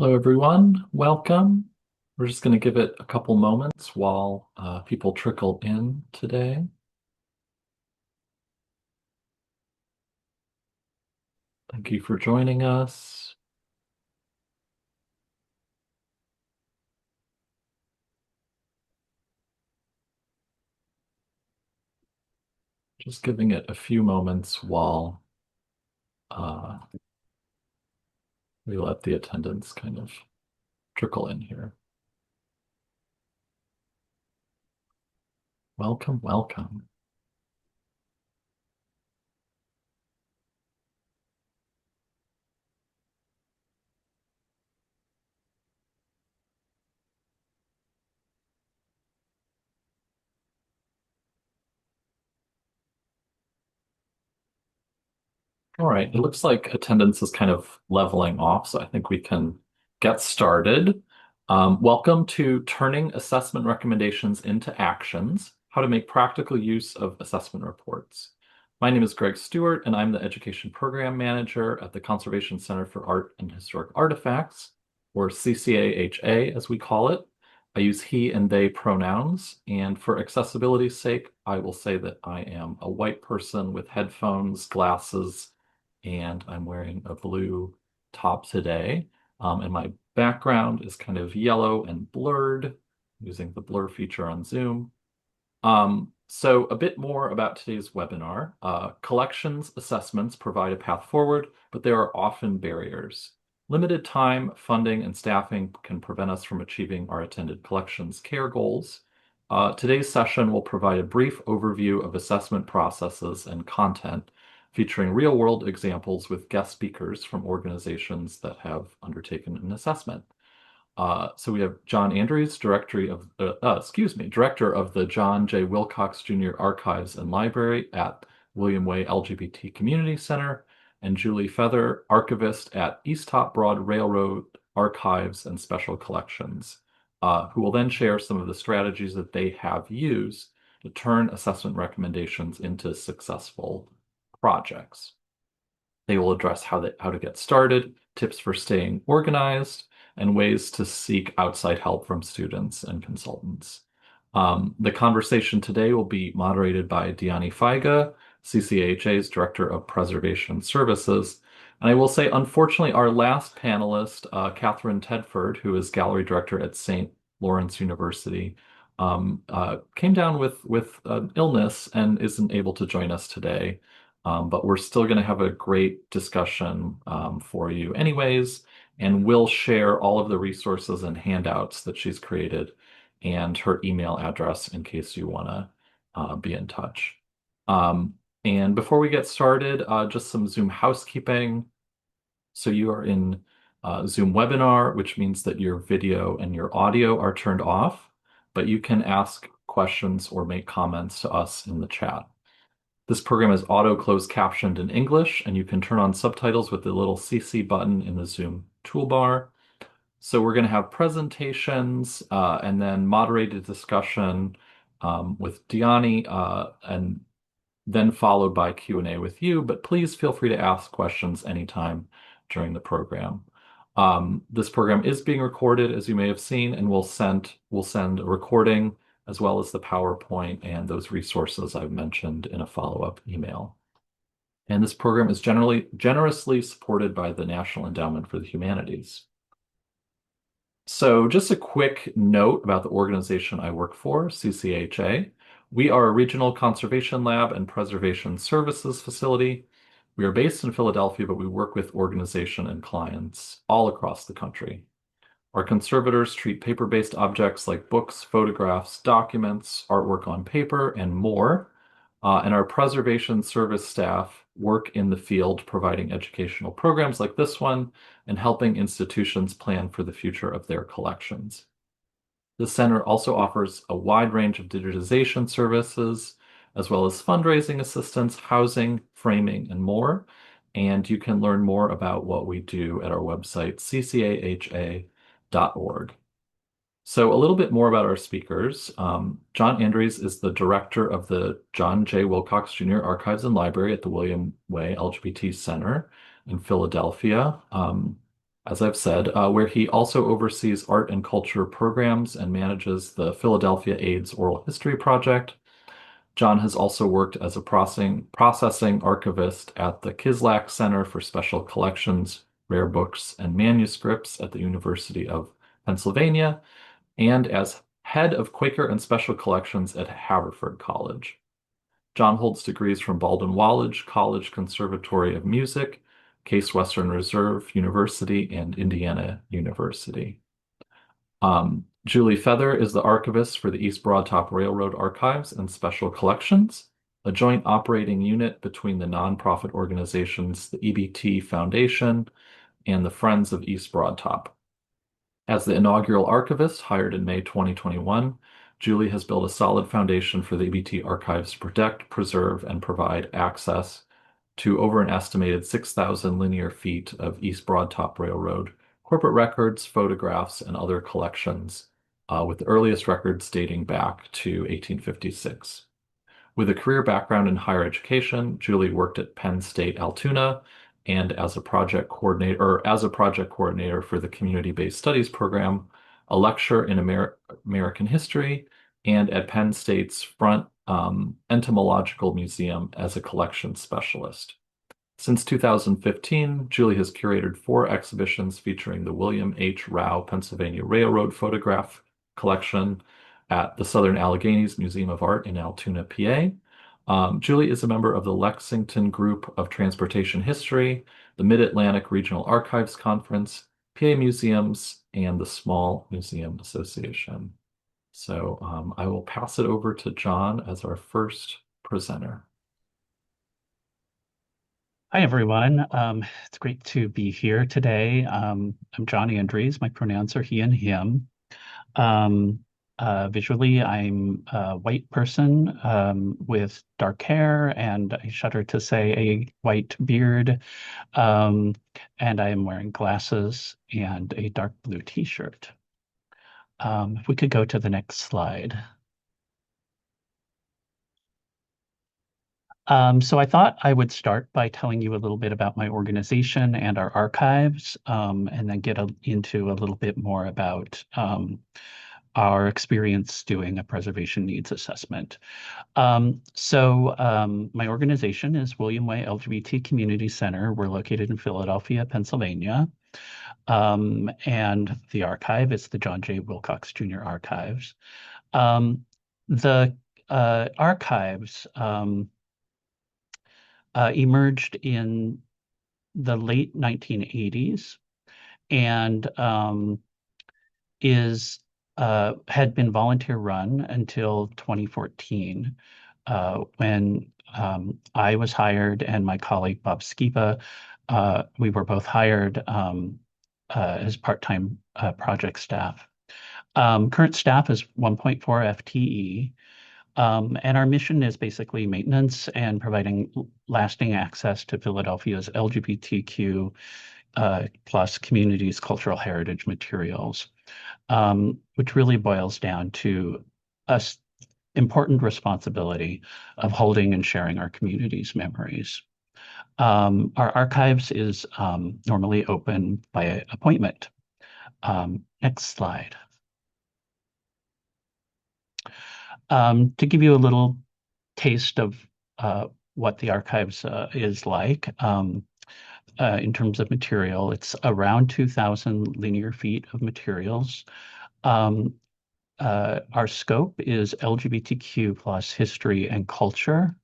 Hello, everyone. Welcome. We're just going to give it a couple moments while people trickle in today. Thank you for joining us. Just giving it a few moments while uh, we let the attendance kind of trickle in here. Welcome, welcome. All right, it looks like attendance is kind of leveling off, so I think we can get started. Welcome to Turning Assessment Recommendations into Actions, How to Make Practical Use of Assessment Reports. My name is Greg Stewart, and I'm the Education Program Manager at the Conservation Center for Art and Historic Artifacts, or CCAHA as we call it. I use he and they pronouns, and for accessibility's sake, I will say that I am a white person with headphones, glasses, and I'm wearing a blue top today. And my background is kind of yellow and blurred using the blur feature on Zoom. So a bit more about today's webinar. Collections assessments provide a path forward, but there are often barriers. Limited time, funding, and staffing can prevent us from achieving our attended collections care goals. Today's session will provide a brief overview of assessment processes and content, featuring real-world examples with guest speakers from organizations that have undertaken an assessment. So we have John Anderies, Director of the John J. Wilcox Jr. Archives and Library at William Way LGBT Community Center, and Julie Fether, Archivist at East Top Broad Railroad Archives and Special Collections, who will then share some of the strategies that they have used to turn assessment recommendations into successful projects. They will address how to get started, tips for staying organized, and ways to seek outside help from students and consultants. The conversation today will be moderated by Dyani Feige, CCAHA's Director of Preservation Services. And I will say, unfortunately, our last panelist, Catherine Tedford, who is Gallery Director at St. Lawrence University, came down with an illness and isn't able to join us today. But we're still going to have a great discussion for you anyways, and we'll share all of the resources and handouts that she's created and her email address in case you want to be in touch. And before we get started, just some Zoom housekeeping. So you are in Zoom webinar, which means that your video and your audio are turned off, but you can ask questions or make comments to us in the chat. This program is auto closed captioned in English, and you can turn on subtitles with the little CC button in the Zoom toolbar. So we're going to have presentations and then moderated discussion with Dyani and then followed by Q&A with you, but please feel free to ask questions anytime during the program. This program is being recorded, as you may have seen, and we'll send a recording as well as the PowerPoint and those resources I've mentioned in a follow-up email. And this program is generously supported by the National Endowment for the Humanities. So just a quick note about the organization I work for, CCHA. We are a regional conservation lab and preservation services facility. We are based in Philadelphia, but we work with organization and clients all across the country. Our conservators treat paper-based objects like books, photographs, documents, artwork on paper, and more. And our preservation service staff work in the field providing educational programs like this one and helping institutions plan for the future of their collections. The center also offers a wide range of digitization services, as well as fundraising assistance, housing, framing, and more. And you can learn more about what we do at our website, ccaha.org. So a little bit more about our speakers. John Anderies is the director of the John J. Wilcox Jr. Archives and Library at the William Way LGBT Center in Philadelphia. as I've said, where he also oversees art and culture programs and manages the Philadelphia AIDS Oral History Project. John has also worked as a processing archivist at the Kislak Center for Special Collections, Rare Books, and Manuscripts at the University of Pennsylvania, and as head of Quaker and Special Collections at Haverford College. John holds degrees from Baldwin-Wallace College Conservatory of Music, Case Western Reserve University, and Indiana University. Julie Fether is the archivist for the East Broadtop Railroad Archives and Special Collections, a joint operating unit between the nonprofit organizations, the EBT Foundation and the Friends of East Broadtop. As the inaugural archivist hired in May 2021, Julie has built a solid foundation for the EBT archives to protect, preserve, and provide access to over an estimated 6,000 linear feet of East Broadtop Railroad corporate records, photographs, and other collections, with the earliest records dating back to 1856. With a career background in higher education, Julie worked at Penn State Altoona and as a project coordinator for the Community-Based Studies program, a lecturer in American history, and at Penn State's Front Entomological Museum as a collection specialist. Since 2015, Julie has curated 4 exhibitions featuring the William H. Rao Pennsylvania Railroad photograph collection at the Southern Alleghenies Museum of Art in Altoona, PA. Julie is a member of the Lexington Group of Transportation History, the Mid-Atlantic Regional Archives Conference, PA Museums, and the Small Museum Association. So I will pass it over to John as our first presenter. Hi, everyone. It's great to be here today. I'm Johnny Anderies. My pronouns are he and him. Um, Visually, I'm a white person with dark hair and I shudder to say a white beard. Um, and I am wearing glasses and a dark blue t-shirt. If we could go to the next slide. So I thought I would start by telling you a little bit about my organization and our archives, and then get into a little bit more about our experience doing a preservation needs assessment. My organization is William Way LGBT Community Center. We're located in Philadelphia, Pennsylvania. And the archive is the John J. Wilcox Jr. Archives. The archives emerged in the late 1980s and is had been volunteer run until 2014, when I was hired and my colleague Bob Skiba. We were both hired as part-time project staff. Current staff is 1.4 FTE. And our mission is basically maintenance and providing lasting access to Philadelphia's LGBTQ plus communities' cultural heritage materials, which really boils down to us important responsibility of holding and sharing our community's memories. Our archives is normally open by appointment. Next slide. To give you a little taste of what the archives is like in terms of material, it's around 2,000 linear feet of materials. Our scope is LGBTQ plus history and culture,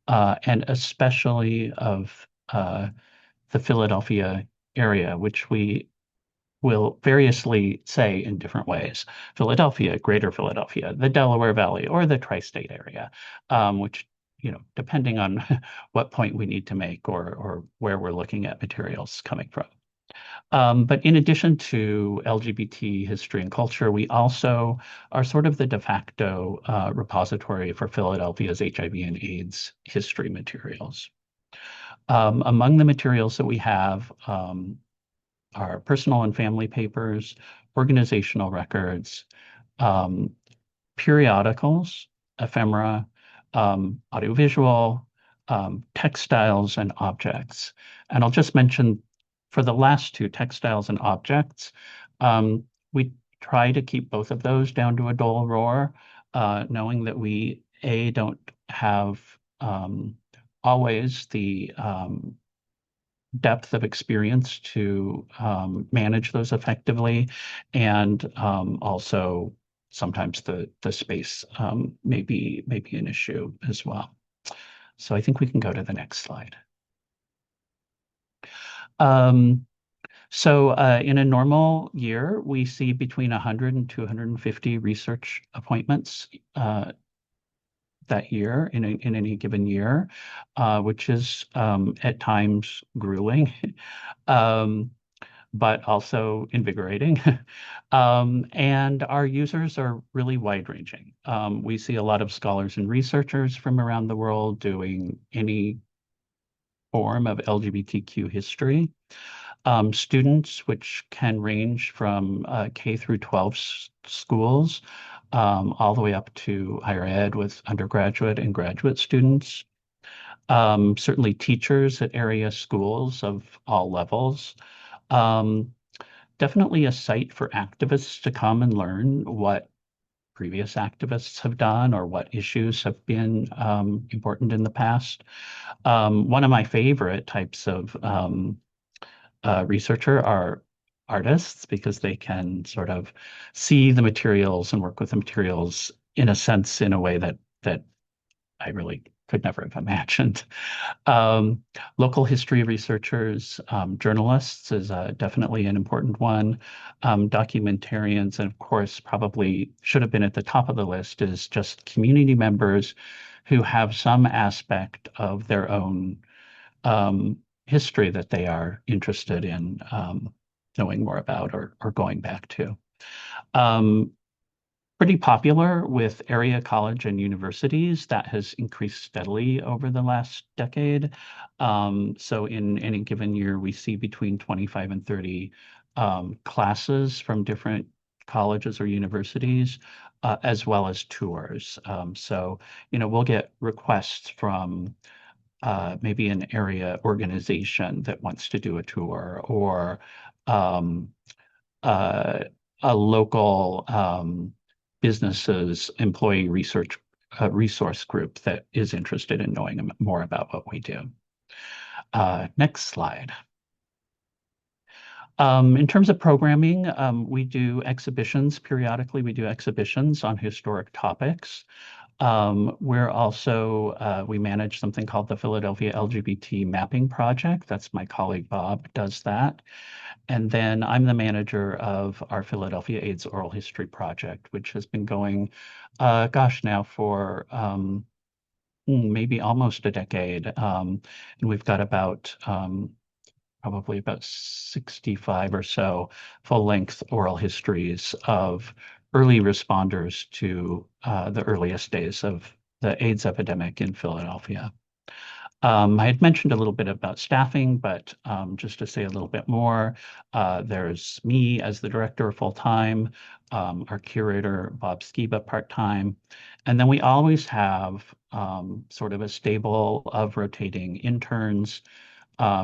and especially of the Philadelphia area, which we will variously say in different ways. Philadelphia, Greater Philadelphia, the Delaware Valley, or the tri-state area, which, depending on what point we need to make or where we're looking at materials coming from. But in addition to LGBT history and culture, we also are sort of the de facto repository for Philadelphia's HIV and AIDS history materials. Among the materials that we have are personal and family papers, organizational records, periodicals, ephemera, audiovisual, textiles, and objects. And I'll just mention for the last two, textiles and objects, we try to keep both of those down to a dull roar, knowing that we, A, don't have always the depth of experience to manage those effectively, and also sometimes the space may be an issue as well. So I think we can go to the next slide. Um, in a normal year, we see between 100 and 250 research appointments that year in any given year, which is at times grueling, um, but also invigorating. And our users are really wide-ranging. We see a lot of scholars and researchers from around the world doing any form of LGBTQ history. Students, which can range from K through 12 schools, all the way up to higher ed with undergraduate and graduate students. Certainly teachers at area schools of all levels. Um, Definitely a site for activists to come and learn what previous activists have done or what issues have been important in the past. One of my favorite types of researcher are artists because they can sort of see the materials and work with the materials in a sense in a way that I really could never have imagined. Um, Local history researchers, journalists is definitely an important one. Documentarians, and of course, probably should have been at the top of the list is just community members who have some aspect of their own um, history that they are interested in knowing more about or going back to. Um, Pretty popular with area college and universities. That has increased steadily over the last decade. So in any given year, we see between 25 and 30 classes from different colleges or universities, as well as tours. We'll get requests from maybe an area organization that wants to do a tour, or um, uh, a local business's employee research resource group that is interested in knowing more about what we do. Next slide. In terms of programming, we do exhibitions periodically. We do exhibitions on historic topics. We manage something called the Philadelphia LGBT Mapping Project. That's my colleague Bob does that. And then I'm the manager of our Philadelphia AIDS Oral History Project, which has been going, now for maybe almost a decade. And we've got probably about 65 or so full-length oral histories of early responders to the earliest days of the AIDS epidemic in Philadelphia. I had mentioned a little bit about staffing, but just to say a little bit more, there's me as the director full-time, our curator, Bob Skiba, part-time, and then we always have sort of a stable of rotating interns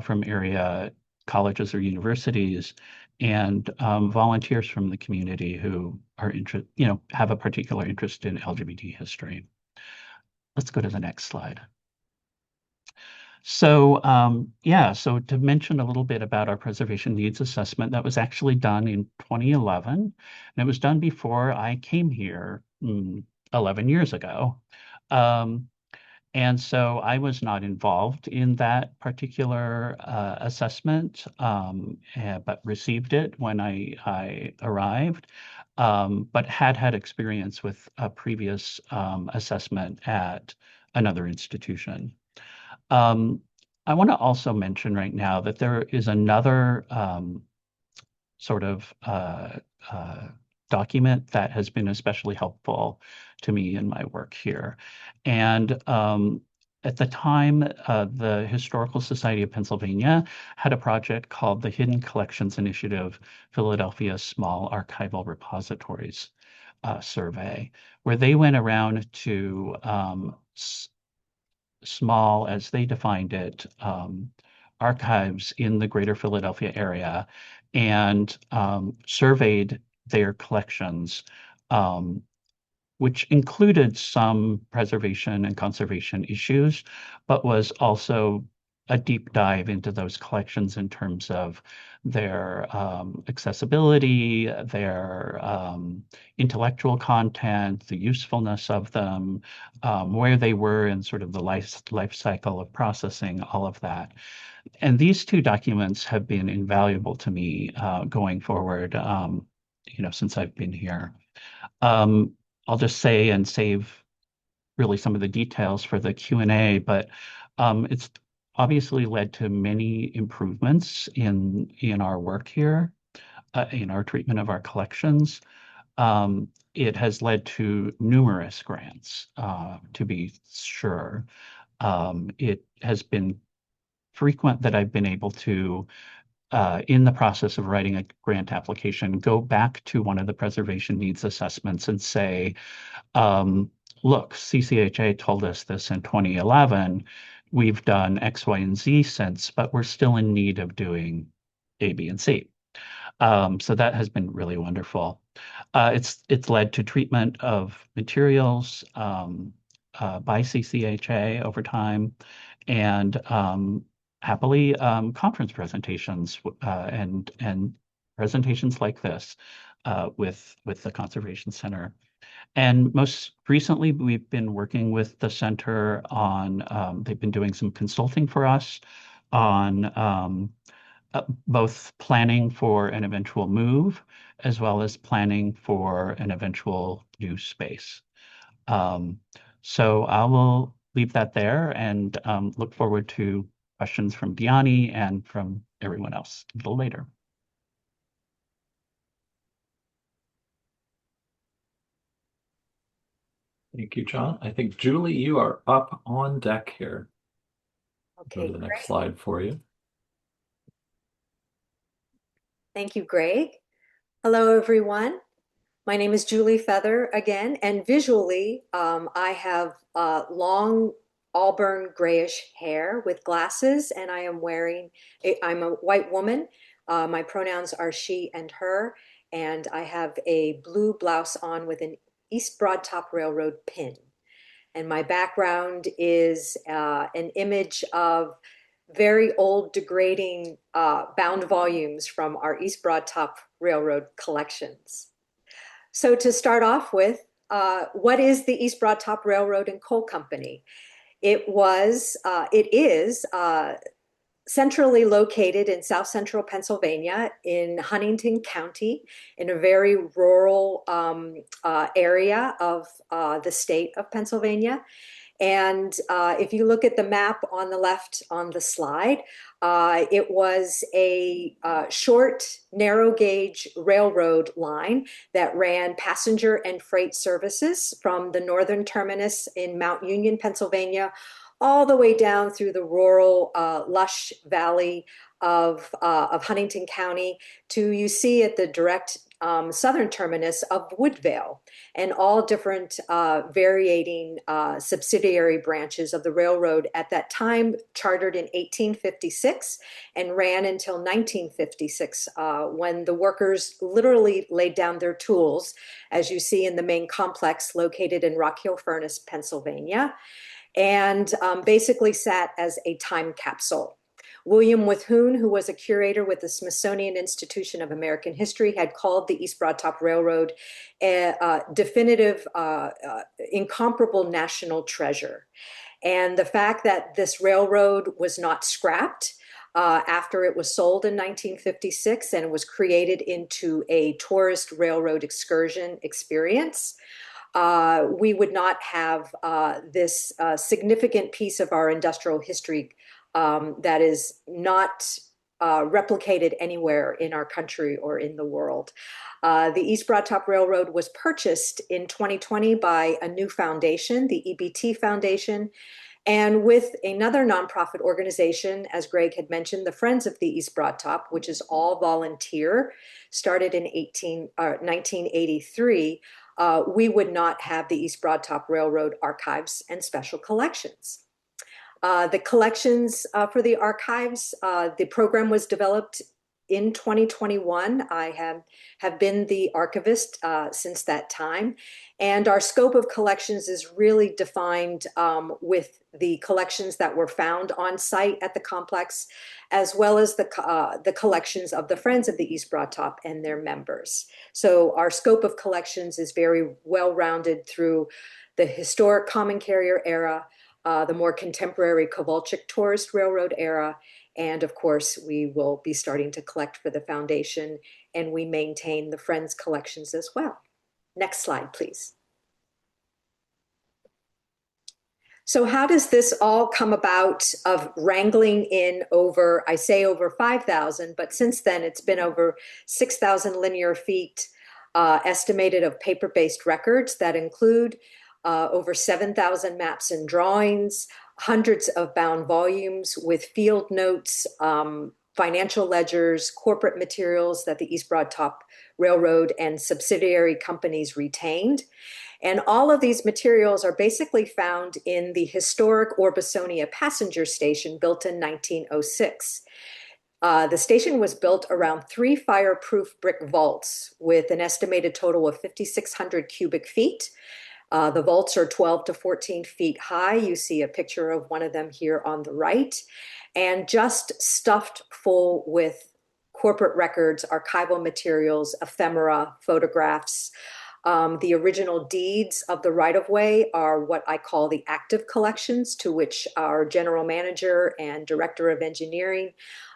from area colleges or universities, and volunteers from the community who are have a particular interest in LGBT history. Let's go to the next slide. So to mention a little bit about our preservation needs assessment, that was actually done in 2011, and it was done before I came here 11 years ago. And so I was not involved in that particular assessment, but received it when I arrived, but had experience with a previous assessment at another institution. I want to also mention right now that there is another sort of document that has been especially helpful to me in my work here. And at the time, the Historical Society of Pennsylvania had a project called the Hidden Collections Initiative Philadelphia Small Archival Repositories Survey, where they went around to small, as they defined it, archives in the greater Philadelphia area and surveyed their collections, um, which included some preservation and conservation issues, but was also a deep dive into those collections in terms of their accessibility, their intellectual content, the usefulness of them, where they were in sort of the life cycle of processing, all of that. And these two documents have been invaluable to me going forward, since I've been here. Um, I'll just say and save really some of the details for the Q&A, but it's obviously led to many improvements in our work here, in our treatment of our collections. It has led to numerous grants, to be sure. It has been frequent that I've been able to, in the process of writing a grant application, go back to one of the preservation needs assessments and say, look, CCHA told us this in 2011. We've done X, Y, and Z since, but we're still in need of doing A, B, and C. So that has been really wonderful. It's led to treatment of materials by CCHA over time, and happily conference presentations and presentations like this with the Conservation Center. And most recently, we've been working with the center on, they've been doing some consulting for us on both planning for an eventual move as well as planning for an eventual new space. So I will leave that there and look forward to questions from Dyani and from everyone else a little later. Thank you, John. I think, Julie, you are up on deck here. Go Okay, to the next great. slide for you. Thank you, Greg. Hello, everyone. My name is Julie Fether again, and visually, I have long auburn grayish hair with glasses, and I'm a white woman. My pronouns are she and her, and I have a blue blouse on with an East Broad Top Railroad pin. And my background is an image of very old, degrading bound volumes from our East Broad Top Railroad collections. So to start off with, what is the East Broad Top Railroad and Coal Company? It is centrally located in south central Pennsylvania in Huntington County, in a very rural area of the state of Pennsylvania. And if you look at the map on the left on the slide, it was a short, narrow gauge railroad line that ran passenger and freight services from the northern terminus in Mount Union, Pennsylvania, all the way down through the rural, lush valley of Huntington County to, you see at the direct southern terminus of Woodvale, and all different varying subsidiary branches of the railroad at that time, chartered in 1856 and ran until 1956, when the workers literally laid down their tools, as you see in the main complex located in Rock Hill Furnace, Pennsylvania, and basically sat as a time capsule. William Withune, who was a curator with the Smithsonian Institution of American History, had called the East Broad Top Railroad a definitive, incomparable national treasure. And the fact that this railroad was not scrapped after it was sold in 1956 and was created into a tourist railroad excursion experience, we would not have this significant piece of our industrial history that is not replicated anywhere in our country or in the world. The East Broad Top Railroad was purchased in 2020 by a new foundation, the EBT Foundation, and with another nonprofit organization, as Greg had mentioned, the Friends of the East Broad Top, which is all volunteer, started in 1983, we would not have the East Broad Top Railroad archives and special collections. The collections for the archives, the program was developed in 2021. I have been the archivist since that time. And our scope of collections is really defined with the collections that were found on site at the complex, as well as the collections of the Friends of the East Broad Top and their members. So our scope of collections is very well-rounded through the historic common carrier era, the more contemporary Kovalchik Tourist Railroad era, and of course, we will be starting to collect for the foundation, and we maintain the Friends collections as well. Next slide, please. So how does this all come about of wrangling in over, I say over 5,000, but since then it's been over 6,000 linear feet estimated of paper-based records that include over 7,000 maps and drawings, hundreds of bound volumes with field notes, financial ledgers, corporate materials that the East Broad Top Railroad and subsidiary companies retained. And all of these materials are basically found in the historic Orbisonia passenger station built in 1906. The station was built around 3 fireproof brick vaults with an estimated total of 5,600 cubic feet. The vaults are 12 to 14 feet high. You see a picture of one of them here on the right, and just stuffed full with corporate records, archival materials, ephemera, photographs. The original deeds of the right-of-way are what I call the active collections, to which our general manager and director of engineering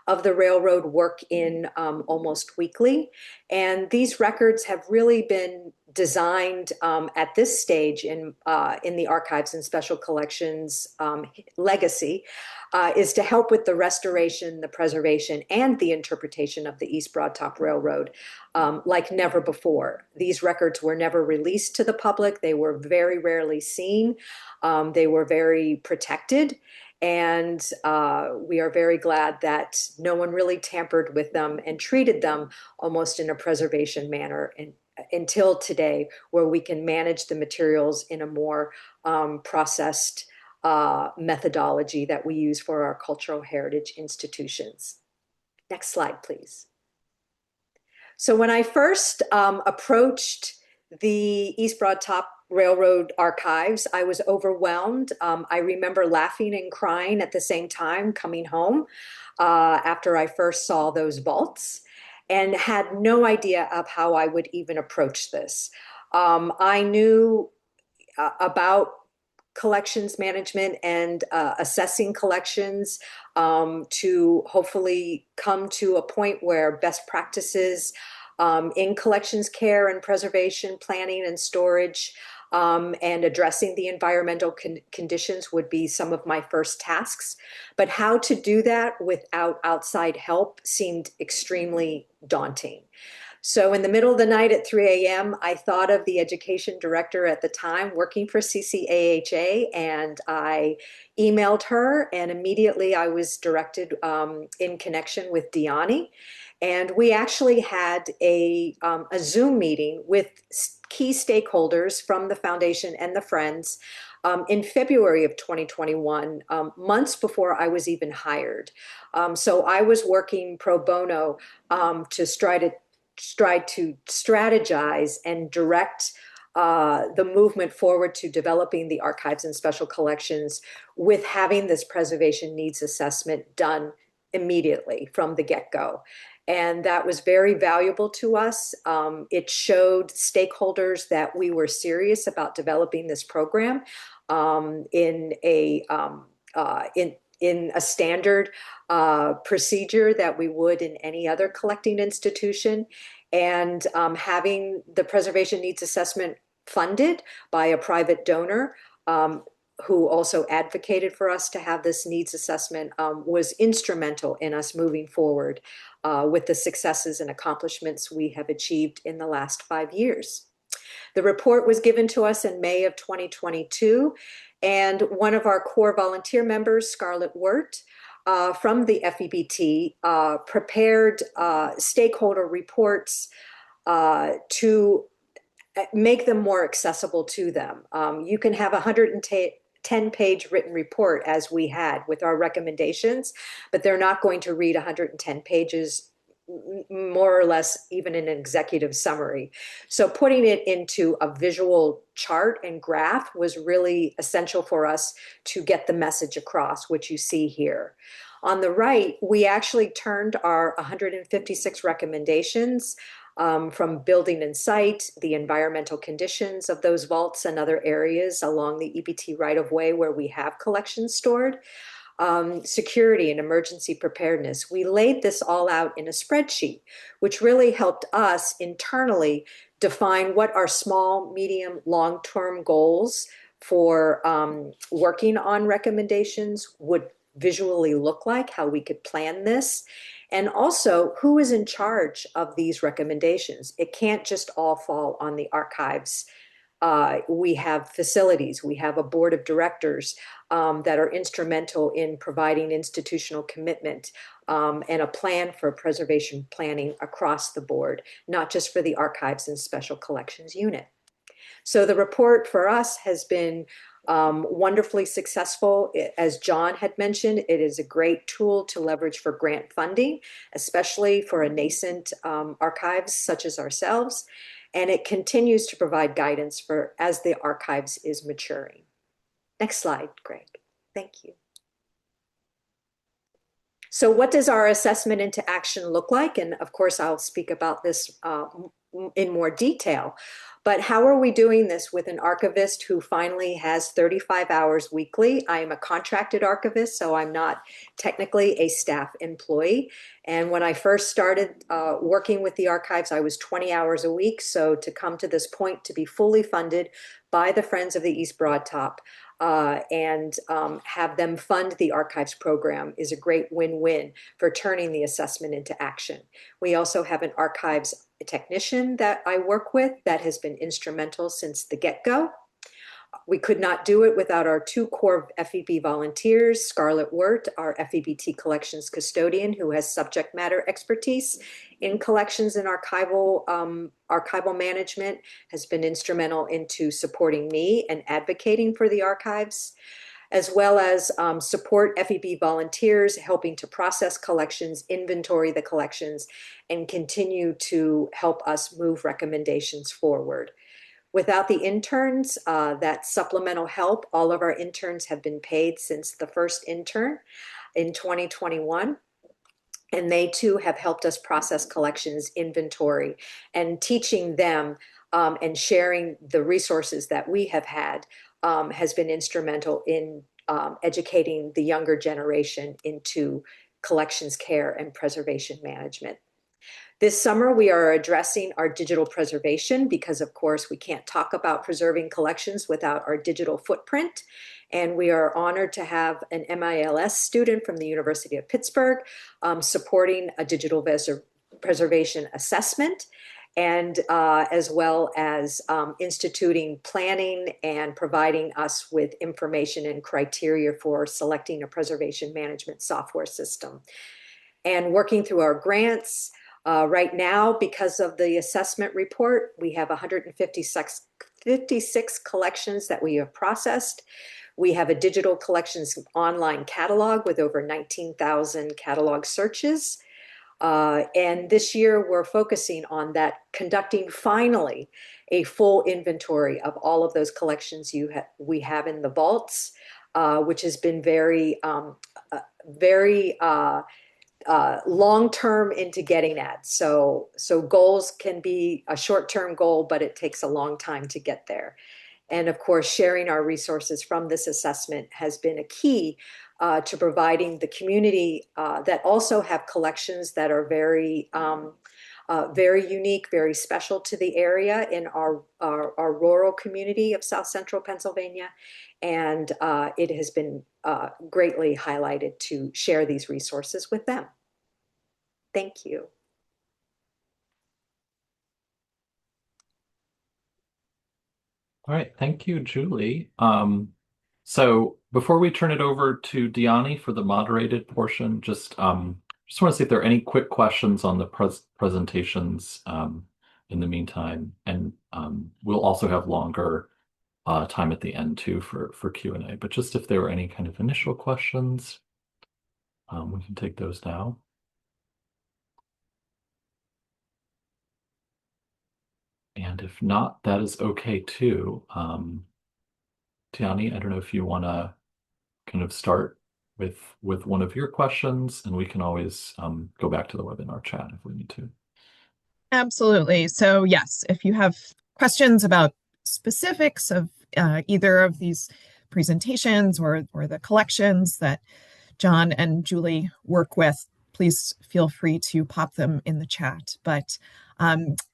of the railroad work in almost weekly. And these records have really been designed at this stage in the archives and special collections legacy is to help with the restoration, the preservation, and the interpretation of the East Broad Top Railroad like never before. These records were never released to the public. They were very rarely seen. They were very protected. And we are very glad that no one really tampered with them and treated them almost in a preservation manner until today, where we can manage the materials in a more processed methodology that we use for our cultural heritage institutions. Next slide, please. So when I first approached the East Broad Top Railroad archives, I was overwhelmed. I remember laughing and crying at the same time coming home after I first saw those vaults, and had no idea of how I would even approach this. I knew about collections management and assessing collections to hopefully come to a point where best practices in collections care and preservation, planning and storage, and addressing the environmental conditions would be some of my first tasks. But how to do that without outside help seemed extremely daunting. So in the middle of the night at 3 a.m., I thought of the education director at the time working for CCAHA, and I emailed her, and immediately I was directed in connection with Dyani. And we actually had a Zoom meeting with key stakeholders from the foundation and the Friends in February of 2021, months before I was even hired. So I was working pro bono to try to strategize and direct the movement forward to developing the archives and special collections, with having this preservation needs assessment done immediately from the get-go. And that was very valuable to us. It showed stakeholders that we were serious about developing this program in a standard procedure that we would in any other collecting institution. And having the preservation needs assessment funded by a private donor who also advocated for us to have this needs assessment was instrumental in us moving forward with the successes and accomplishments we have achieved in the last 5 years. The report was given to us in May of 2022, and one of our core volunteer members, Scarlett Wirt, from the FEBT, prepared stakeholder reports to make them more accessible to them. You can have 110 10-page written report as we had with our recommendations, but they're not going to read 110 pages, more or less even an executive summary. So putting it into a visual chart and graph was really essential for us to get the message across, which you see here. On the right, we actually turned our 156 recommendations from building and site, the environmental conditions of those vaults and other areas along the EBT right-of-way where we have collections stored, security and emergency preparedness. We laid this all out in a spreadsheet, which really helped us internally define what our small, medium, long-term goals for working on recommendations would visually look like, how we could plan this, and also who is in charge of these recommendations. It can't just all fall on the archives. We have facilities, we have a board of directors that are instrumental in providing institutional commitment and a plan for preservation planning across the board, not just for the archives and special collections unit. So the report for us has been wonderfully successful. As John had mentioned, it is a great tool to leverage for grant funding, especially for a nascent archives such as ourselves. And it continues to provide guidance for as the archives is maturing. Next slide, Greg. Thank you. So what does our assessment into action look like? And of course, I'll speak about this in more detail. But how are we doing this with an archivist who finally has 35 hours weekly? I am a contracted archivist, so I'm not technically a staff employee. And when I first started working with the archives, I was 20 hours a week. So to come to this point to be fully funded by the Friends of the East Broad Top and have them fund the archives program is a great win-win for turning the assessment into action. We also have an archives technician that I work with that has been instrumental since the get-go. We could not do it without our two core FEB volunteers, Scarlett Wirt, our FEBT collections custodian, who has subject matter expertise in collections and archival management, has been instrumental into supporting me and advocating for the archives, as well as support FEB volunteers helping to process collections, inventory the collections, and continue to help us move recommendations forward. Without the interns, that supplemental help, all of our interns have been paid since the first intern in 2021. And they too have helped us process collections, inventory, and teaching them and sharing the resources that we have had has been instrumental in educating the younger generation into collections care and preservation management. This summer, we are addressing our digital preservation because, of course, we can't talk about preserving collections without our digital footprint. And we are honored to have an MILS student from the University of Pittsburgh supporting a digital preservation assessment, and as well as instituting planning and providing us with information and criteria for selecting a preservation management software system. And working through our grants, right now, because of the assessment report, we have 156 collections that we have processed. We have a digital collections online catalog with over 19,000 catalog searches. And this year we're focusing on that, conducting finally a full inventory of all of those collections we have in the vaults, which has been very long-term into getting at. So goals can be a short-term goal, but it takes a long time to get there. And of course, sharing our resources from this assessment has been a key to providing the community that also have collections that are very unique, very special to the area in our rural community of South Central Pennsylvania. And it has been greatly highlighted to share these resources with them. Thank you. All right, thank you, Julie. So before we turn it over to Dyani for the moderated portion, just want to see if there are any quick questions on the presentations in the meantime. And we'll also have longer time at the end too for Q&A. But just if there were any kind of initial questions, we can take those now. And if not, that is okay too. Dyani, I don't know if you want to kind of start with one of your questions, and we can always go back to the webinar chat if we need to. Absolutely. So yes, if you have questions about specifics of either of these presentations or the collections that John and Julie work with, please feel free to pop them in the chat. But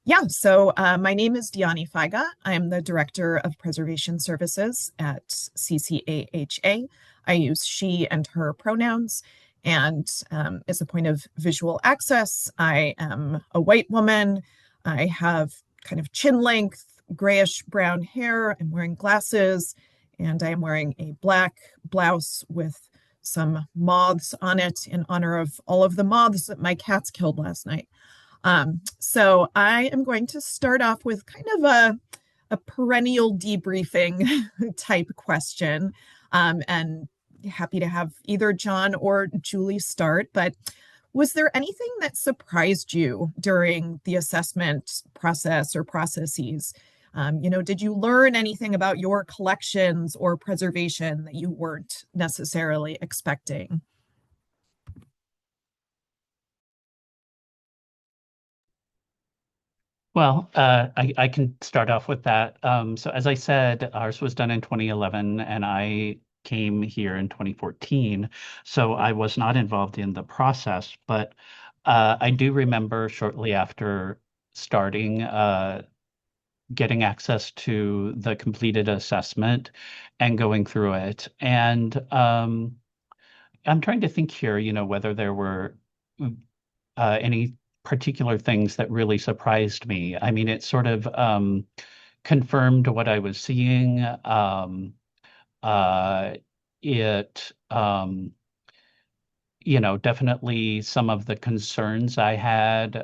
yeah, so my name is Dyani Feige. I am the Director of Preservation Services at CCAHA. I use she and her pronouns. And as a point of visual access, I am a white woman. I have kind of chin length, grayish brown hair. I'm wearing glasses, and I am wearing a black blouse with some moths on it in honor of all of the moths that my cats killed last night. So I am going to start off with kind of a perennial debriefing type question, and happy to have either John or Julie start. But was there anything that surprised you during the assessment process or processes? Did you learn anything about your collections or preservation that you weren't necessarily expecting? Well, I can start off with that. So as I said, ours was done in 2011, and I came here in 2014. So I was not involved in the process, but I do remember shortly after starting getting access to the completed assessment and going through it. And I'm trying to think here, whether there were any particular things that really surprised me. I mean, it sort of confirmed what I was seeing. It, definitely some of the concerns I had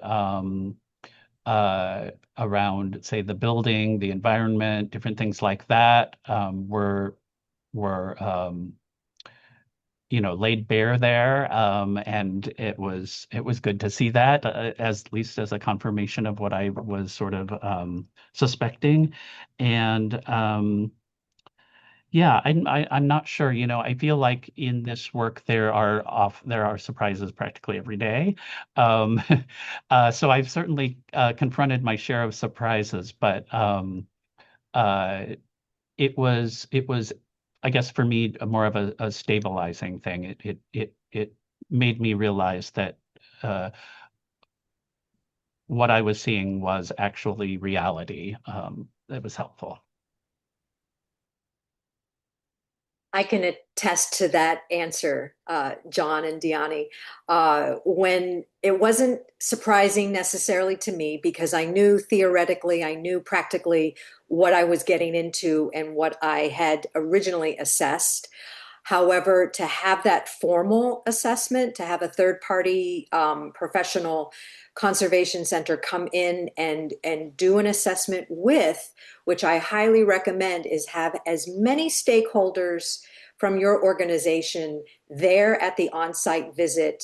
around, say, the building, the environment, different things like that were laid bare there, and it was good to see that, as at least as a confirmation of what I was sort of suspecting. And yeah, I'm not sure. I feel like in this work there are surprises practically every day. Um, so I've certainly confronted my share of surprises, but uh, it was, I guess, for me, more of a stabilizing thing. It made me realize that what I was seeing was actually reality. It was helpful. I can attest to that answer, John and Dyani. When it wasn't surprising necessarily to me, because I knew theoretically, I knew practically what I was getting into and what I had originally assessed. However, to have that formal assessment, to have a third party professional conservation center come in and do an assessment with, which I highly recommend, is have as many stakeholders from your organization there at the on-site visit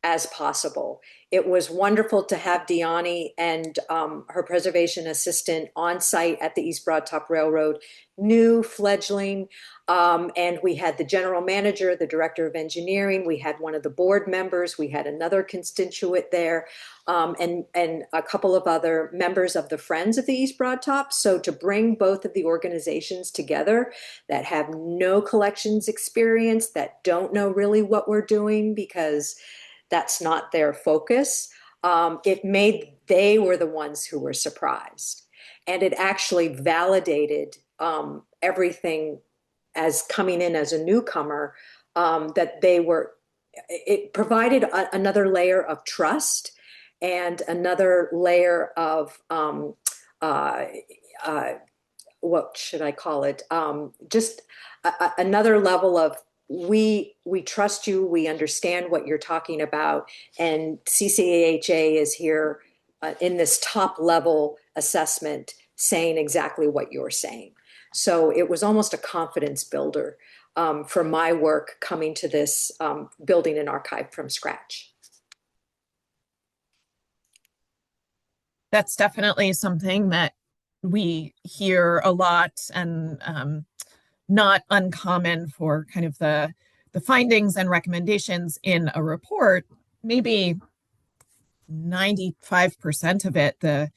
as possible. It was wonderful to have Dyani and her preservation assistant on site at the East Broad Top Railroad, new fledgling. And we had the general manager, the director of engineering, we had one of the board members, we had another constituent there, and a couple of other members of the Friends of the East Broad Top. So to bring both of the organizations together that have no collections experience, that don't know really what we're doing because that's not their focus, they were the ones who were surprised. And it actually validated everything as coming in as a newcomer, that it provided another layer of trust and another layer of, uh, what should I call it? Just another level of, we trust you, we understand what you're talking about, and CCAHA is here in this top level assessment saying exactly what you're saying. So it was almost a confidence builder for my work coming to this building an archive from scratch. That's definitely something that we hear a lot, and not uncommon for kind of the findings and recommendations in a report. Maybe 95% of it, the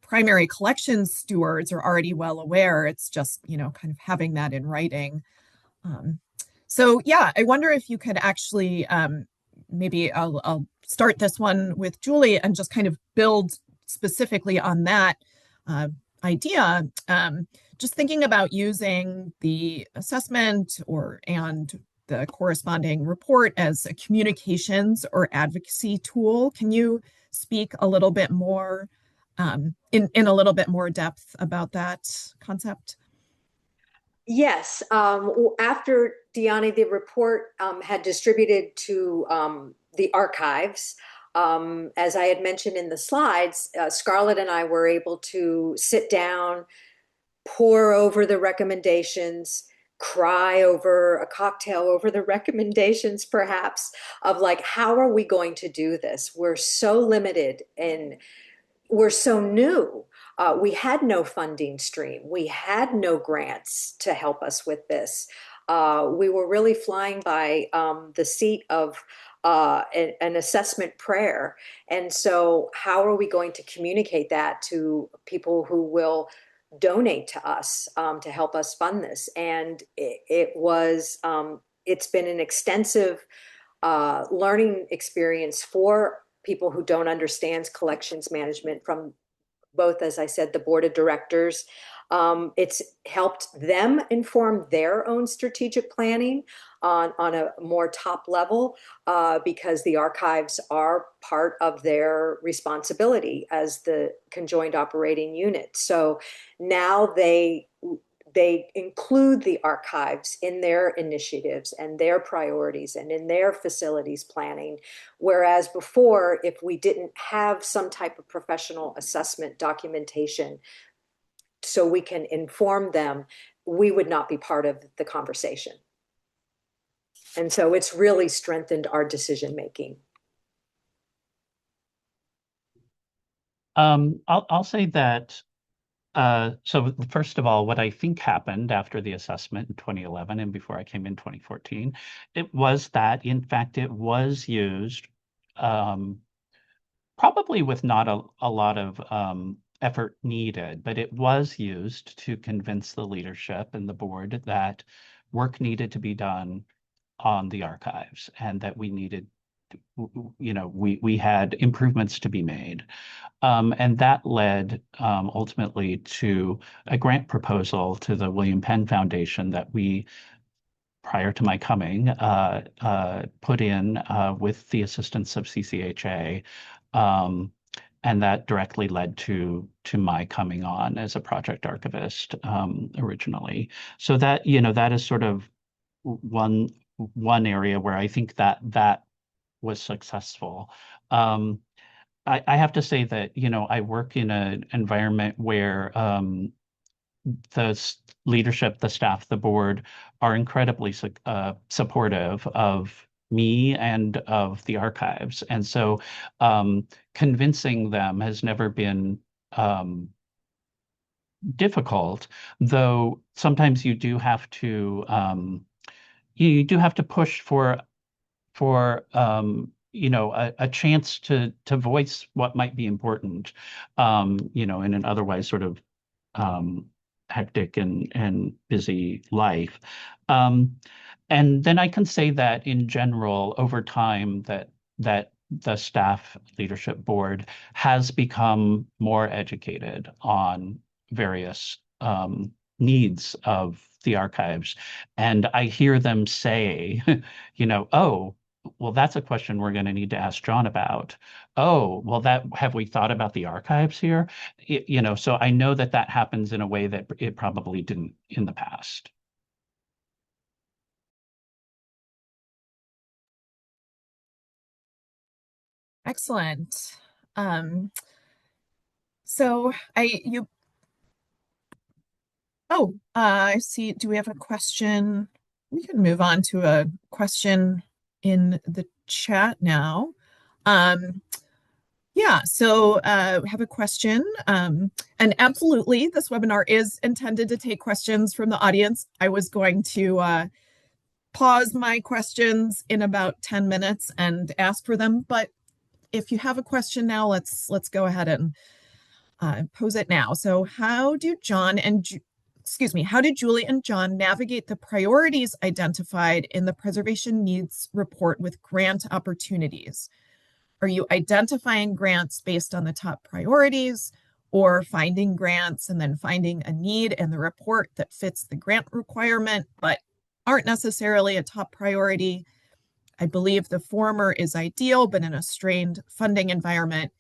primary collection stewards are already well aware. It's just, kind of having that in writing. Um, so yeah, I wonder if you could actually, maybe I'll start this one with Julie and just kind of build specifically on that uh, idea. Just thinking about using the assessment and the corresponding report as a communications or advocacy tool. Can you speak a little bit more in a little bit more depth about that concept? Yes. After Dyani, the report had distributed to the archives, as I had mentioned in the slides, Scarlett and I were able to sit down, pour over the recommendations, cry over a cocktail over the recommendations, perhaps, of like, how are we going to do this? We're so limited and we're so new. We had no funding stream. We had no grants to help us with this. We were really flying by the seat of an assessment prayer. And so, how are we going to communicate that to people who will donate to us to help us fund this? And it's been an extensive learning experience for people who don't understand collections management from both, as I said, the board of directors. It's helped them inform their own strategic planning on a more top level because the archives are part of their responsibility as the conjoined operating unit. So now they include the archives in their initiatives and their priorities and in their facilities planning. Whereas before, if we didn't have some type of professional assessment documentation so we can inform them, we would not be part of the conversation. And so it's really strengthened our decision making. I'll say that. So first of all, what I think happened after the assessment in 2011 and before I came in 2014, it was that in fact it was used, probably with not a lot of effort needed, but it was used to convince the leadership and the board that work needed to be done on the archives and that we needed, we had improvements to be made. And that led ultimately to a grant proposal to the William Penn Foundation that we, prior to my coming, put in with the assistance of CCAHA. And that directly led to my coming on as a project archivist originally. So that, that is sort of one area where I think that was successful. I have to say that, I work in an environment where the leadership, the staff, the board are incredibly supportive of me and of the archives. And so convincing them has never been difficult, though sometimes you do have to push for a chance to voice what might be important, in an otherwise sort of hectic and busy life. And then I can say that in general, over time, that the staff leadership board has become more educated on various needs of the archives. And I hear them say, oh, well, that's a question we're going to need to ask John about. Oh, well, have we thought about the archives here? So I know that happens in a way that it probably didn't in the past. Excellent. So you Oh, I see. Do we have a question? We can move on to a question in the chat now. Um, yeah, so we have a question. And absolutely, this webinar is intended to take questions from the audience. I was going to pause my questions in about 10 minutes and ask for them, but if you have a question now, let's go ahead and pose it now. So how do John and how did Julie and John navigate the priorities identified in the preservation needs report with grant opportunities? Are you identifying grants based on the top priorities, or finding grants and then finding a need in the report that fits the grant requirement but aren't necessarily a top priority? I believe the former is ideal, but in a strained funding environment,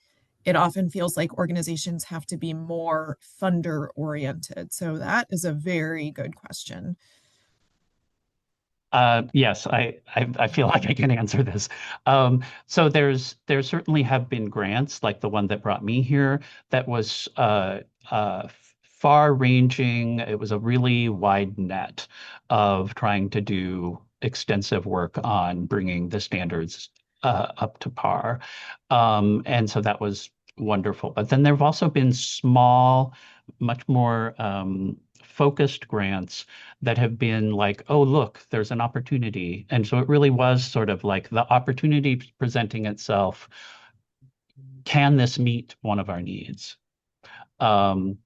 it often feels like organizations have to be more funder oriented. So that is a very good question. Yes, I feel like I can answer this. So there certainly have been grants like the one that brought me here that was far ranging. It was a really wide net of trying to do extensive work on bringing the standards up to par. And so that was wonderful. But then there have also been small, much more focused grants that have been like, oh, look, there's an opportunity. And so it really was sort of like the opportunity presenting itself. Can this meet one of our needs? Um,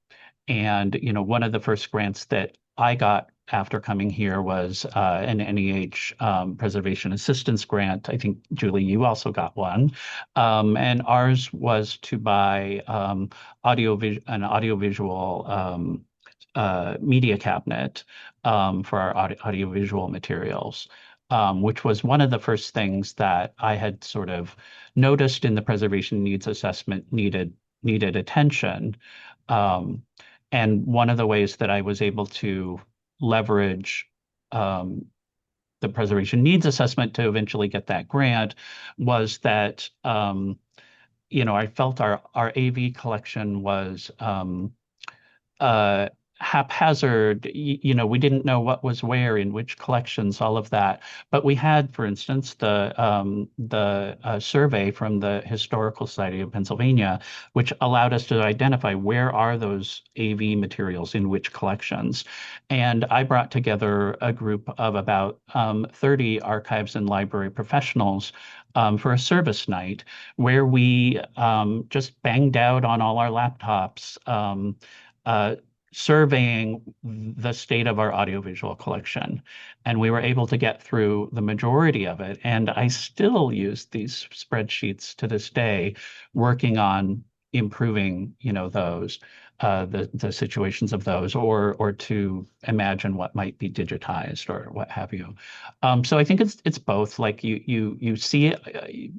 and, one of the first grants that I got after coming here was an NEH preservation assistance grant. I think, Julie, you also got one. And ours was to buy an audiovisual media cabinet for our audiovisual materials, which was one of the first things that I had sort of noticed in the preservation needs assessment needed attention. Um, and one of the ways that I was able to leverage the preservation needs assessment to eventually get that grant was that I felt our AV collection was uh, haphazard. We didn't know what was where in which collections, all of that. But we had, for instance, the survey from the Historical Society of Pennsylvania, which allowed us to identify where are those AV materials in which collections. And I brought together a group of about 30 archives and library professionals for a service night where we just banged out on all our laptops. Uh, Surveying the state of our audiovisual collection. And we were able to get through the majority of it. And I still use these spreadsheets to this day, working on improving, those, the situations of those, or to imagine what might be digitized or what have you. So I think it's both. Like you see it,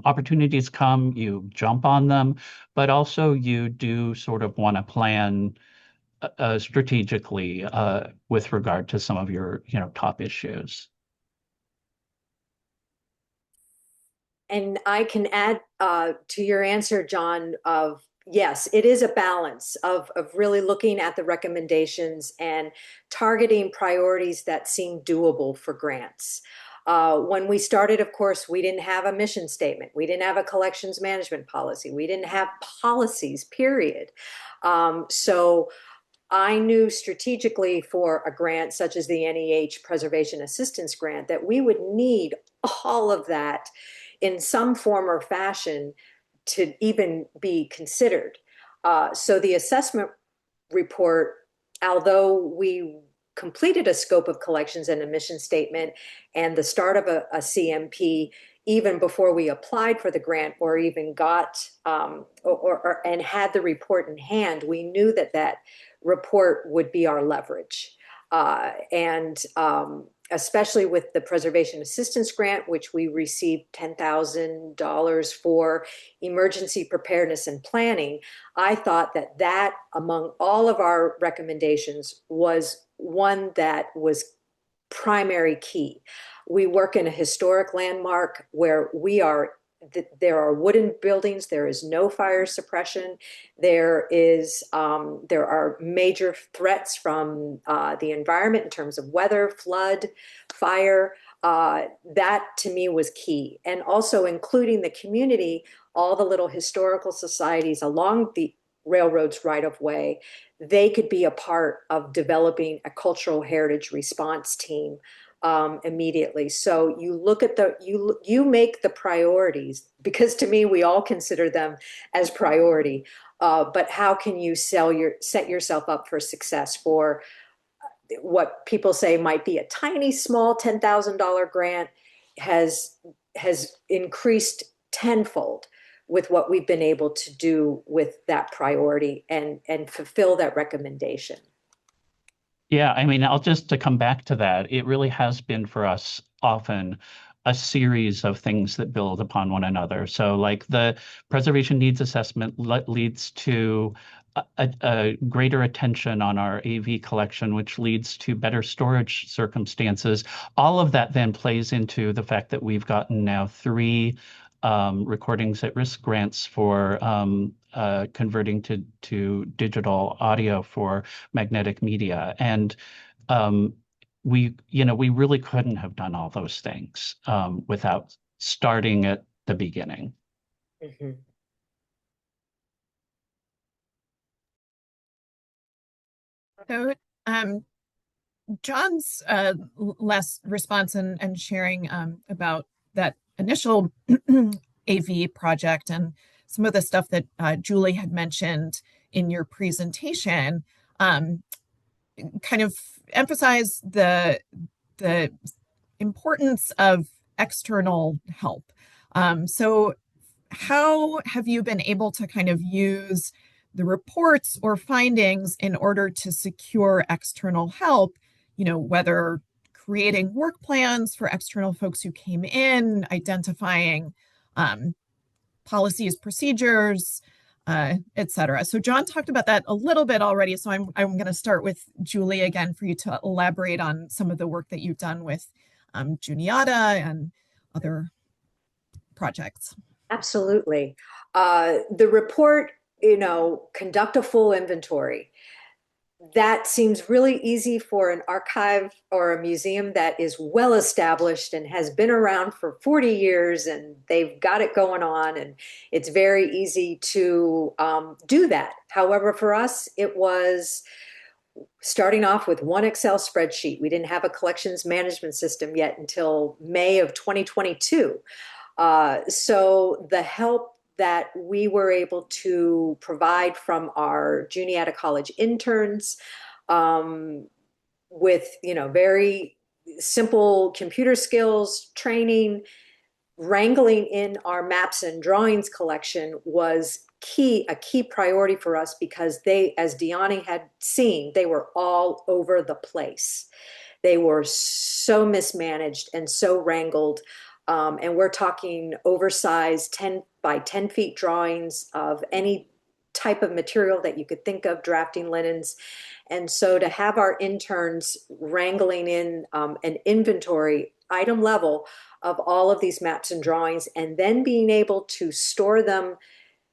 opportunities come, you jump on them, but also you do sort of want to plan strategically with regard to some of your, top issues. And I can add to your answer, John, of yes, it is a balance of really looking at the recommendations and targeting priorities that seem doable for grants. When we started, of course, we didn't have a mission statement. We didn't have a collections management policy. We didn't have policies, period. So I knew strategically for a grant such as the NEH Preservation Assistance Grant that we would need all of that in some form or fashion to even be considered. So the assessment report, although we completed a scope of collections and a mission statement and the start of a CMP, even before we applied for the grant or even got and had the report in hand, we knew that that report would be our leverage. And especially with the Preservation Assistance Grant, which we received $10,000 for emergency preparedness and planning, I thought that that, among all of our recommendations, was one that was primary key. We work in a historic landmark where we are there are wooden buildings. There is no fire suppression. There are major threats from the environment in terms of weather, flood, fire. That to me was key, and also including the community, all the little historical societies along the railroads right of way. They could be a part of developing a cultural heritage response team immediately. So you look at you make the priorities, because to me we all consider them as priority. But how can you set yourself up for success for what people say might be a tiny small $10,000 grant has increased tenfold with what we've been able to do with that priority and fulfill that recommendation. Yeah, I mean, I'll just to come back to that, it really has been for us often a series of things that build upon one another. So, like the preservation needs assessment leads to a greater attention on our AV collection, which leads to better storage circumstances. All of that then plays into the fact that we've gotten now three recordings at risk grants for converting to digital audio for magnetic media. And we really couldn't have done all those things without starting at the beginning. Mm-hmm. So, John's last response and sharing about that initial AV project and some of the stuff that Julie had mentioned in your presentation kind of emphasize the importance of external help. So how have you been able to kind of use the reports or findings in order to secure external help, whether creating work plans for external folks who came in, identifying policies, procedures, et cetera. So John talked about that a little bit already. So I'm going to start with Julie again for you to elaborate on some of the work that you've done with Juniata and other projects. Absolutely. The report, conduct a full inventory. That seems really easy for an archive or a museum that is well established and has been around for 40 years and they've got it going on, and it's very easy to do that. However, for us, it was starting off with one Excel spreadsheet. We didn't have a collections management system yet until May of 2022. So the help that we were able to provide from our Juniata College interns, with very simple computer skills training, wrangling in our maps and drawings collection was a key priority for us, because they, as Dyani had seen, they were all over the place. They were so mismanaged and so wrangled. And we're talking oversized 10 by 10 feet drawings of any type of material that you could think of, drafting linens. And so to have our interns wrangling in an inventory item level of all of these maps and drawings, and then being able to store them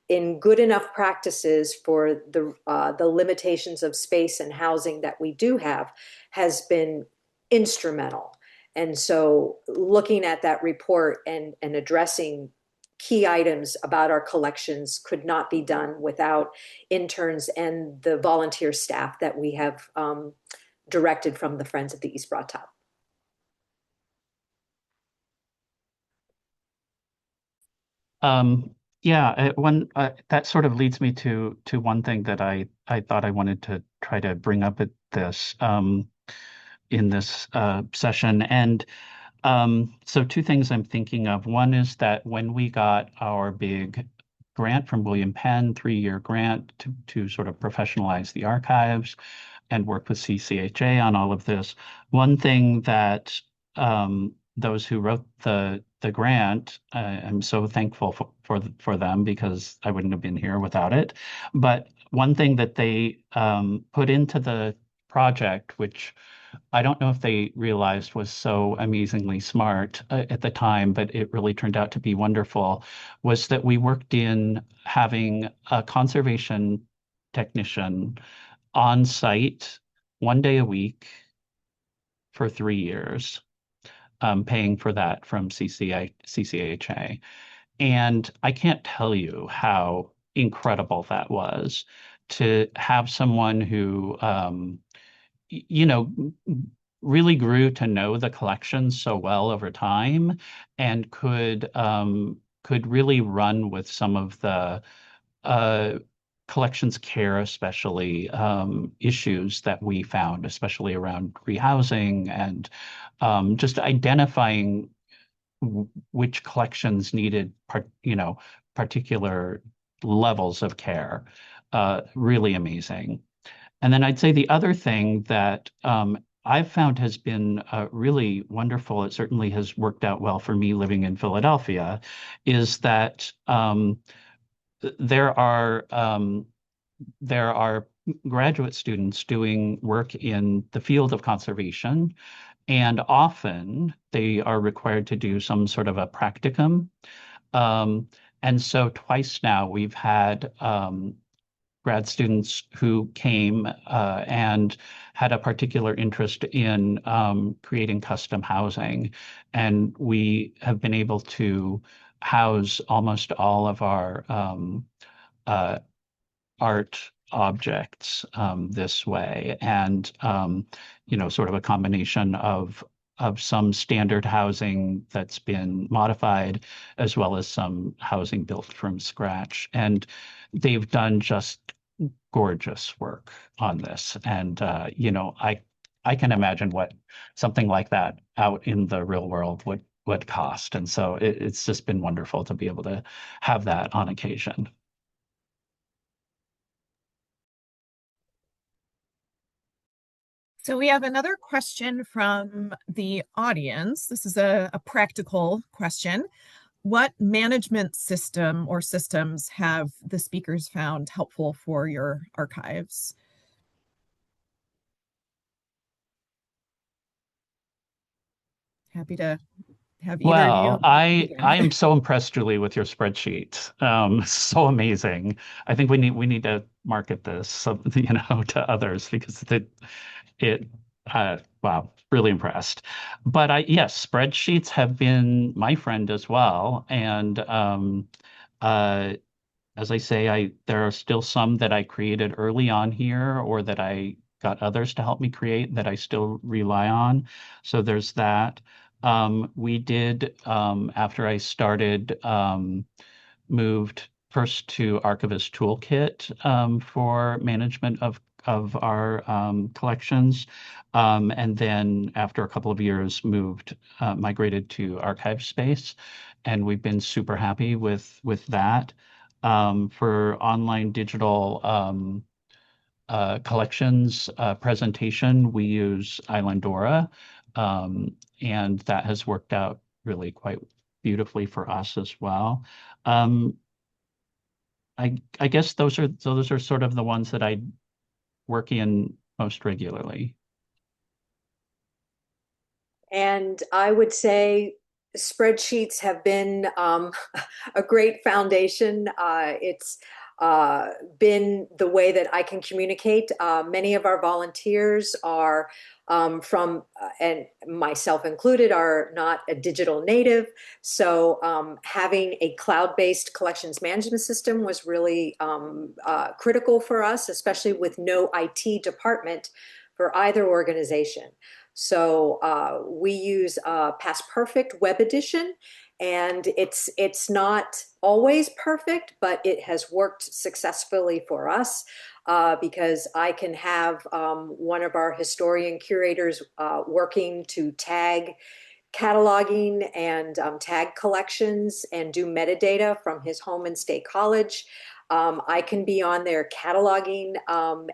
in good enough practices for the limitations of space and housing that we do have, has been instrumental. And so looking at that report and addressing key items about our collections could not be done without interns and the volunteer staff that we have directed from the Friends of the East Broad Top. Yeah, that sort of leads me to one thing that I thought I wanted to try to bring up at this in this session. And so two things I'm thinking of. One is that when we got our big grant from William Penn, 3-year grant to sort of professionalize the archives and work with CCAHA on all of this, one thing that those who wrote the grant, I'm so thankful for them, because I wouldn't have been here without it. But one thing that they put into the project, which I don't know if they realized was so amazingly smart at the time, but it really turned out to be wonderful, was that we worked in having a conservation technician on site 1 day a week for 3 years, paying for that from CCAHA. And I can't tell you how incredible that was to have someone who, you know, really grew to know the collection so well over time and could really run with some of the uh, collections care, especially issues that we found, especially around rehousing and just identifying which collections needed, particular levels of care. Really amazing. And then I'd say the other thing that I've found has been really wonderful, it certainly has worked out well for me living in Philadelphia, is that there are there are graduate students doing work in the field of conservation, and often they are required to do some sort of a practicum. Um, and so twice now we've had grad students who came and had a particular interest in creating custom housing. And we have been able to house almost all of our uh, art objects this way, and sort of a combination of some standard housing that's been modified, as well as some housing built from scratch. And they've done just gorgeous work on this. And I can imagine what something like that out in the real world would cost. And so it's just been wonderful to be able to have that on occasion. So we have another question from the audience. This is a practical question. What management system or systems have the speakers found helpful for your archives? Happy to have either of you Well, I begin. I am so impressed, Julie, with your spreadsheet. So amazing. I think we need to market this, to others because wow, really impressed. But yes, spreadsheets have been my friend as well. And uh, as I say, there are still some that I created early on here or that I got others to help me create that I still rely on. So there's that. We did, after I started, moved first to Archivist Toolkit for management of our collections, and then after a couple of years, migrated to Archive Space, and we've been super happy with that. For online digital collections presentation, we use Islandora, and that has worked out really quite beautifully for us as well. Um, I guess those are sort of the ones that I work in most regularly. And I would say spreadsheets have been a great foundation. It's been the way that I can communicate. Many of our volunteers are and myself included, are not a digital native. So having a cloud-based collections management system was really critical for us, especially with no IT department for either organization. So we use Past Perfect Web Edition, and it's not always perfect, but it has worked successfully for us because I can have one of our historian curators working to tag cataloging and tag collections and do metadata from his home and state college. I can be on there cataloging,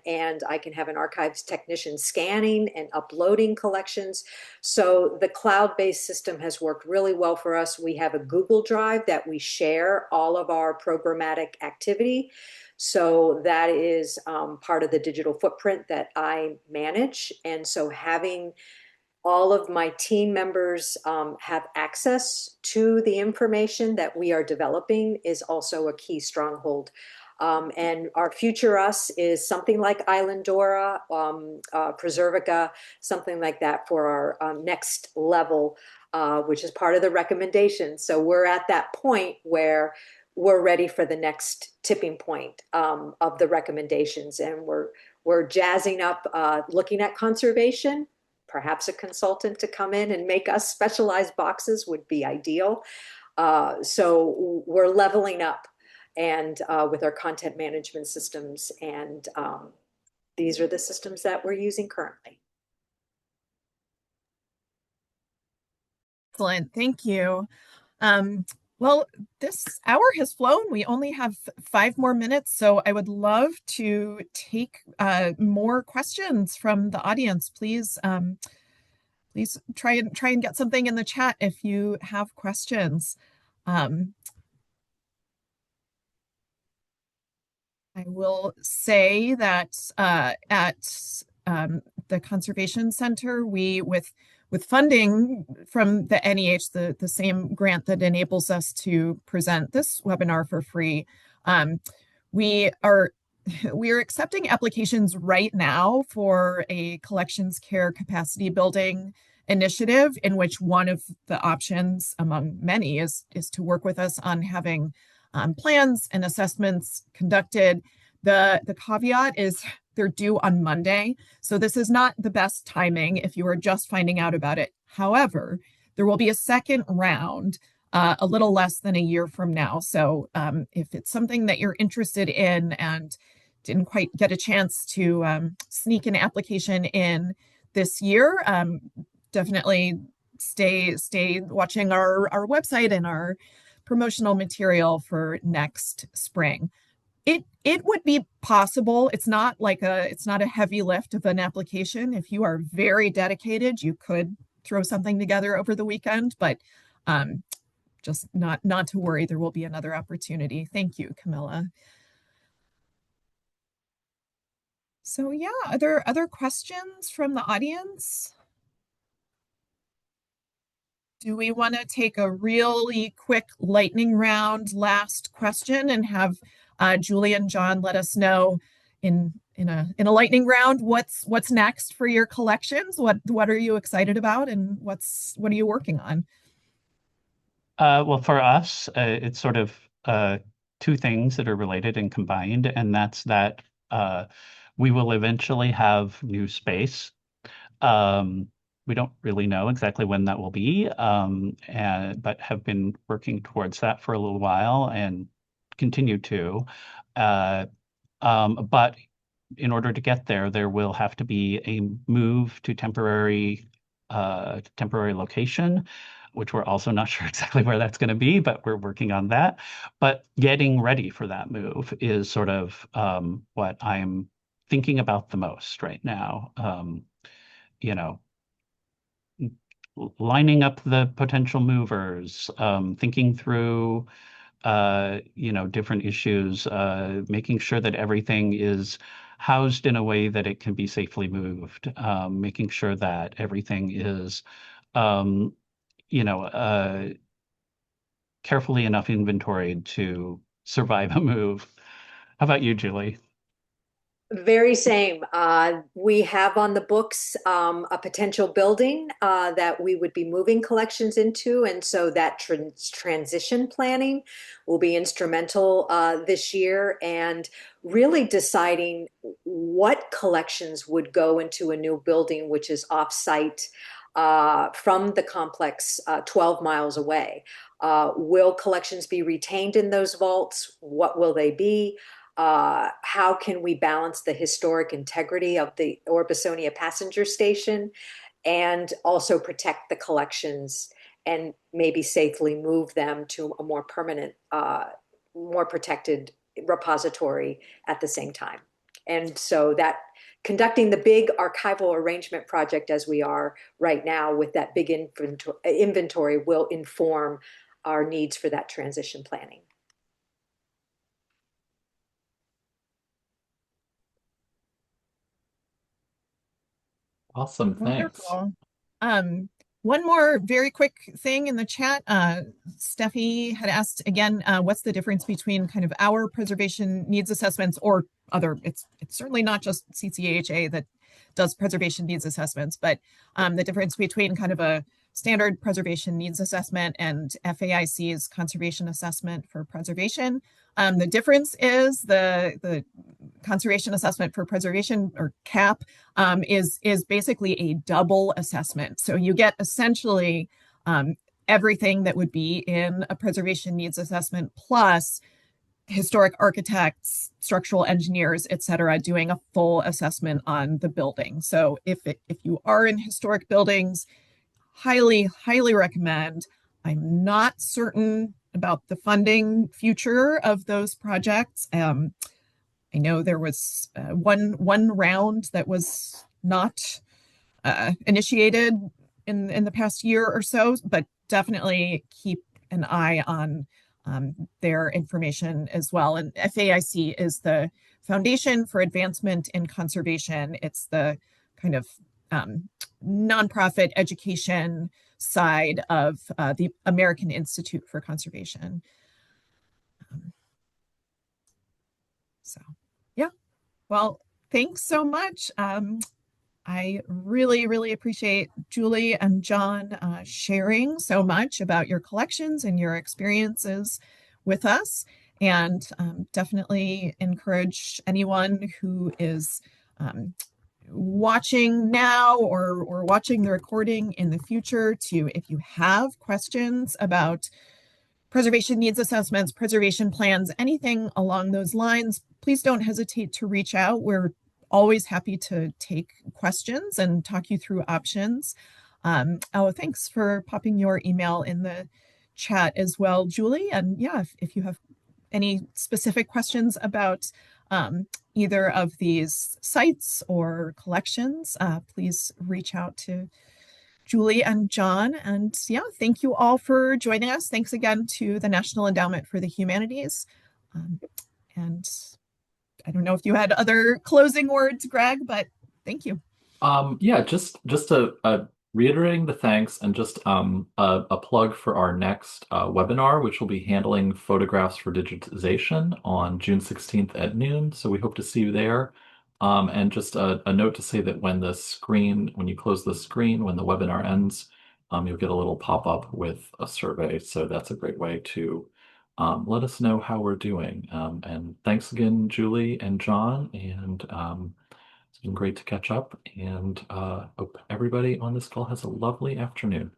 and I can have an archives technician scanning and uploading collections. So the cloud-based system has worked really well for us. We have a Google Drive that we share all of our programmatic activity. So that is part of the digital footprint that I manage. And so having all of my team members have access to the information that we are developing is also a key stronghold. And our future us is something like Islandora, Preservica, something like that for our next level, which is part of the recommendation. So we're at that point where we're ready for the next tipping point of the recommendations, and we're jazzing up, looking at conservation. Perhaps a consultant to come in and make us specialized boxes would be ideal. So we're leveling up and with our content management systems, and these are the systems that we're using currently. Excellent, thank you. Well, this hour has flown. We only have 5 more minutes, so I would love to take more questions from the audience. Please, please try and get something in the chat if you have questions. I will say that at the Conservation Center, we with funding from the NEH, the same grant that enables us to present this webinar for free, we are accepting applications right now for a collections care capacity building initiative, in which one of the options among many is to work with us on having plans and assessments conducted. The caveat is they're due on Monday, so this is not the best timing if you are just finding out about it. However, there will be a second round a little less than a year from now. So if it's something that you're interested in and didn't quite get a chance to sneak an application in this year, definitely stay watching our website and our promotional material for next spring. It would be possible. It's not a heavy lift of an application. If you are very dedicated, you could throw something together over the weekend, but just not to worry. There will be another opportunity. Thank you, Camilla. So yeah, are there other questions from the audience? Do we want to take a really quick lightning round last question and have Julie and John let us know in a lightning round what's next for your collections? What are you excited about, and what are you working on? Well, for us, it's sort of two things that are related and combined, and that's that we will eventually have new space. We don't really know exactly when that will be, but have been working towards that for a little while and continue to. But in order to get there, there will have to be a move to temporary location, which we're also not sure exactly where that's going to be, but we're working on that. But getting ready for that move is sort of what I'm thinking about the most right now. Lining up the potential movers, thinking through different issues, making sure that everything is housed in a way that it can be safely moved, making sure that everything is carefully enough inventoried to survive a move. How about you, Julie? Very same. We have on the books a potential building that we would be moving collections into, and so that transition planning will be instrumental this year, and really deciding what collections would go into a new building, which is off-site from the complex 12 miles away. Will collections be retained in those vaults? What will they be? How can we balance the historic integrity of the Orbisonia passenger station and also protect the collections and maybe safely move them to a more permanent, more protected repository at the same time. And so that conducting the big archival arrangement project as we are right now with that big inventory will inform our needs for that transition planning. Awesome, thanks. Wonderful. One more very quick thing in the chat. Steffi had asked again, what's the difference between kind of our preservation needs assessments or other, it's certainly not just CCAHA that does preservation needs assessments, but the difference between kind of a standard preservation needs assessment and FAIC's conservation assessment for preservation. The difference is the conservation assessment for preservation, or CAP, is basically a double assessment. So you get essentially everything that would be in a preservation needs assessment plus historic architects, structural engineers, et cetera, doing a full assessment on the building. So if you are in historic buildings, highly recommend. I'm not certain about the funding future of those projects. I know there was one round that was not initiated in the past year or so, but definitely keep an eye on their information as well. And FAIC is the Foundation for Advancement in Conservation. It's the kind of nonprofit education side of the American Institute for Conservation. So, yeah. Well, thanks so much. I really appreciate Julie and John sharing so much about your collections and your experiences with us, and definitely encourage anyone who is watching now or watching the recording in the future to, if you have questions about preservation needs assessments, preservation plans, anything along those lines, please don't hesitate to reach out. We're always happy to take questions and talk you through options. Oh, thanks for popping your email in the chat as well, Julie. And yeah, if you have any specific questions about either of these sites or collections, please reach out to Julie and John. And yeah, thank you all for joining us. Thanks again to the National Endowment for the Humanities. And I don't know if you had other closing words, Greg, but thank you. Yeah, just reiterating the thanks and just a plug for our next webinar, which will be handling photographs for digitization on June 16th at noon. So we hope to see you there. And just a note to say that when you close the screen, when the webinar ends, you'll get a little pop-up with a survey. So that's a great way to let us know how we're doing. And thanks again, Julie and John. And it's been great to catch up. And hope everybody on this call has a lovely afternoon.